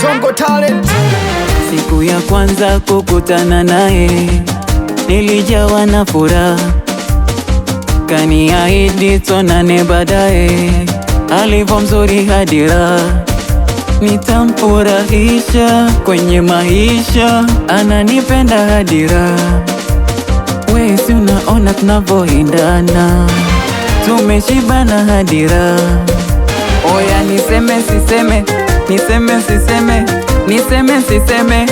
Zongo Talent. Siku ya kwanza kukutana naye nilijawa na furaha, kaniahidi tuonane baadaye. Alivyo mzuri hadi raha, nitamfurahisha kwenye maisha, ananipenda hadi raha. We si unaona tunavyoendana, tumeshibana hadi raha. Oya niseme siseme, niseme siseme, niseme siseme.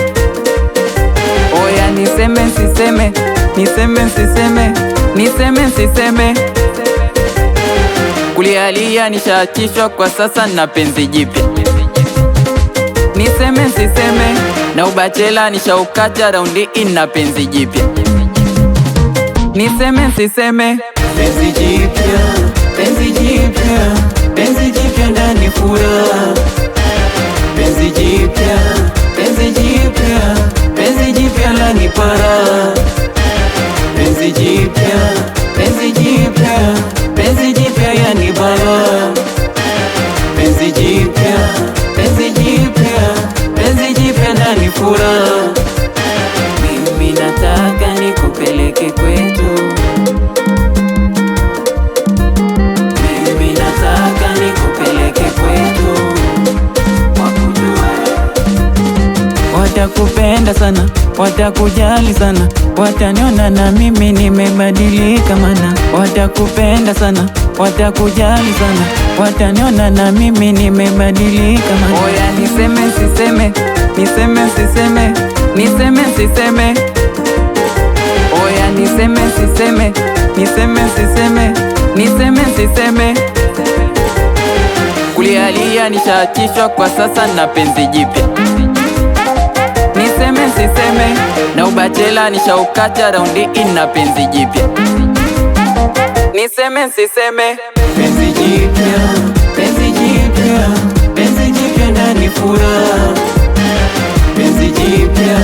Oya niseme siseme, niseme siseme, niseme siseme. Kulialia nishaachishwa kwa sasa na penzi jipya. Niseme siseme, na ubachela nishaukata raundi ina penzi jipya. Niseme siseme, penzi jipya, penzi jipya, penzi jipya ndani furaha. Penzi jipya, penzi jipya, penzi jipya lani para. Penzi jipya, penzi jipya, penzi jipya yani bara. Penzi jipya, penzi jipya, penzi jipya ndani furaha. Mimi nataka nikupeleke kwetu, mimi nataka nikupeleke kwetu. Watakupenda sana, watakujali sana, wataniona na mimi nimebadilika mana. Watakupenda sana, watakujali sana, wataniona na mimi nimebadilika mana. Oya niseme siseme, niseme siseme, niseme siseme. Oya niseme siseme, niseme siseme, niseme siseme. Kulialia nishaachishwa kwa sasa na penzi jipya. Niseme siseme, na ubachela nishaukata raundi ina penzi jipya. Niseme siseme, penzi jipya, penzi jipya, penzi jipya ndani furaha. Penzi jipya,